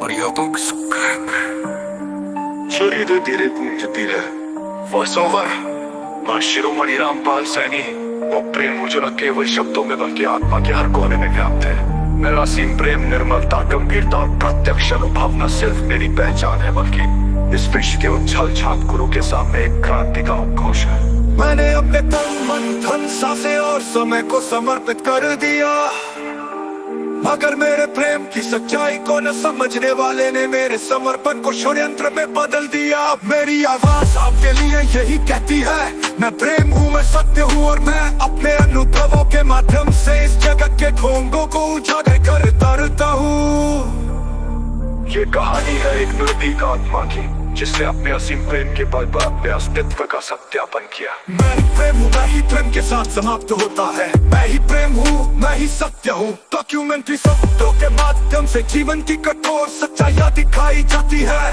어려운 순간 소리들이 뭉쳐들어 voiceover माशिरोमणिराम पाल सैनी वो प्रेम मुझे न केवल शब्दों में बल्कि आत्मा के हर कोने में व्याप्त है। मेरा असीम प्रेम निर्मलता गंभीरता और प्रत्यक्ष अनुभव न सिर्फ मेरी पहचान है बल्कि इस विश्व के उछल छाप गुरु के सामने एक क्रांति का उद्घोष है। मैंने अपने तन मन धन सांसें और समय को समर्पित कर दिया, मगर मेरे प्रेम की सच्चाई को न समझने वाले ने मेरे समर्पण को षड्यंत्र में बदल दिया। मेरी आवाज आपके लिए यही कहती है, मैं प्रेम हूँ, मैं सत्य हूँ और मैं अपने अनुभवों के माध्यम से इस जगत के ढोंगों को उजागर करता रहता हूँ। ये कहानी है एक निर्भीक आत्मा की जिसने अपने असीम प्रेम के बल पर अपने अस्तित्व का सत्यापन किया। मैं ही प्रेम हूँ, मैं ही प्रेम के साथ समाप्त होता है। मैं ही प्रेम हूँ, मैं ही सत्य हूँ। डॉक्यूमेंट्री शब्दों के माध्यम से जीवन की कठोर सच्चाइयाँ दिखाई जाती है।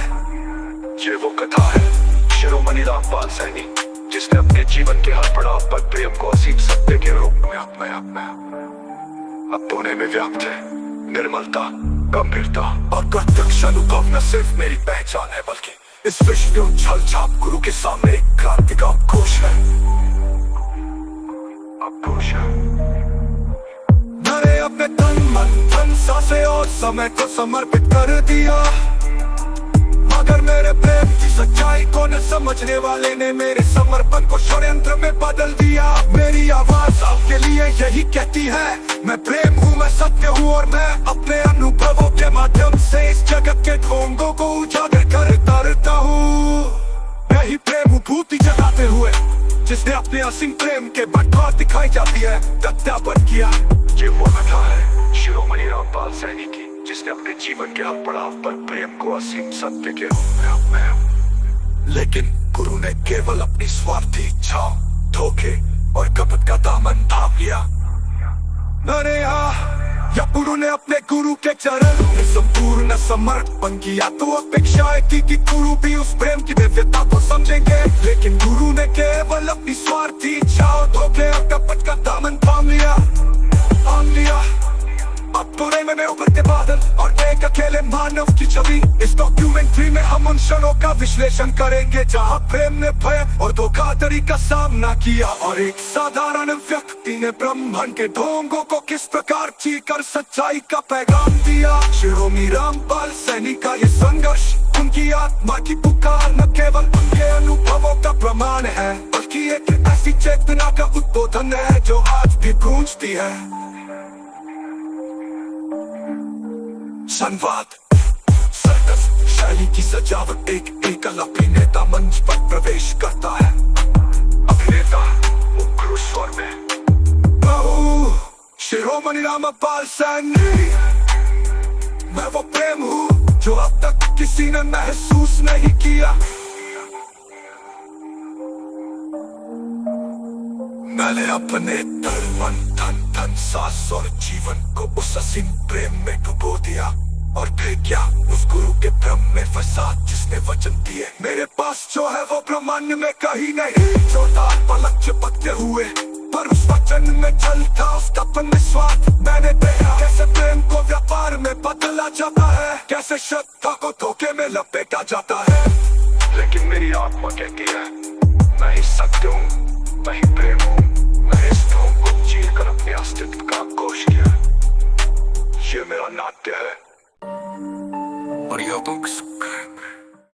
ये वो कथा है शिरोमणिराम पाल सैनी जिसने अपने जीवन के हर पड़ाव पर प्रेम को असीम सत्य के रूप में अपनाया। अब दोनों में व्याप्त है निर्मलता, गंभीरता और प्रत्यक्ष अनुभव न सिर्फ मेरी पहचान है बल्कि इस विश्व के उछल छाप गुरु के सामने एक क्रांति का उद्घोष है। मैंने अपने तन मन धन सांसें और समय को समर्पित कर दिया, मगर मेरे प्रेम की सच्चाई को न समझने वाले ने मेरे समर्पण को षड्यंत्र में बदल दिया। मेरी आवाज आपके लिए यही कहती है, मैं प्रेम हूँ, मैं सत्य हूँ और मैं अपने अनुभवों के माध्यम से इस जगत के ढोंगों को उजागर करता रहता हूँ। मैं ही प्रेम हूँ भूति जगाते हुए जिसने अपने असीम प्रेम के बटवार दिखाई जाती है सत्यापन किया। ये वो कथा है शिरोमणिराम पाल सैनी की जिसने अपने जीवन के हर पड़ाव पर प्रेम को असीम सत्य के रूप में अपनाया। लेकिन गुरु ने केवल अपनी स्वार्थी इच्छाओं, धोखे और कपट का दामन थाम लिया। मैंने या गुरु ने अपने गुरु के चरण में संपूर्ण समर्पण किया तो अपेक्षाएं थी कि गुरु भी उस प्रेम की दिव्यता को समझेंगे, लेकिन गुरु ने केवल अपनी स्वार्थी इच्छाओं, धोखे और कपट का दामन थाम लिया। अब पूरे में उभरते बादल और एक अकेले मानव की छवि। इस डॉक्यूमेंट्री में हम उन क्षणों का विश्लेषण करेंगे जहां प्रेम ने भय और धोखाधड़ी का सामना किया और एक साधारण व्यक्ति ने ब्रह्मांड के ढोंगों को किस प्रकार चीरकर सच्चाई का पैगाम दिया। शिरोमणिराम पाल सैनी का ये संघर्ष उनकी आत्मा की पुकार न केवल उनके अनुभवों का प्रमाण है बल्कि एक ऐसी चेतना का उद्बोधन है जो आज भी गूंजती है। संवाद सर्कस शैली की सजावट एक एकल अभिनेता मंच पर प्रवेश करता है। अभिनेता उग्र स्वर में शिरोमणिराम पाल सैनी, मैं वो प्रेम हूँ जो अब तक किसी ने महसूस नहीं किया। मैंने अपने तन मन धन सांस और जीवन को उस असीम प्रेम में डुबो दिया और फिर क्या उस गुरु के भ्रम में फंसा जिसने वचन दिए। मेरे पास जो है वो ब्रह्मांड में कहीं नहीं, जोरदार पलक चिपकते हुए पर उस वचन में चलता उसका निस्वार्थ। मैंने देखा कैसे प्रेम को व्यापार में बदला जाता है, कैसे श्रद्धा को धोखे में लपेटा जाता है। लेकिन मेरी आत्मा कहती है मैं ही सत्य हूँ, मैं ही प्रेम हूँ। मैं इस ढोंग को चीर कर अपने अस्तित्व का उद्घोष किया। ये मेरा नाट्य है और यह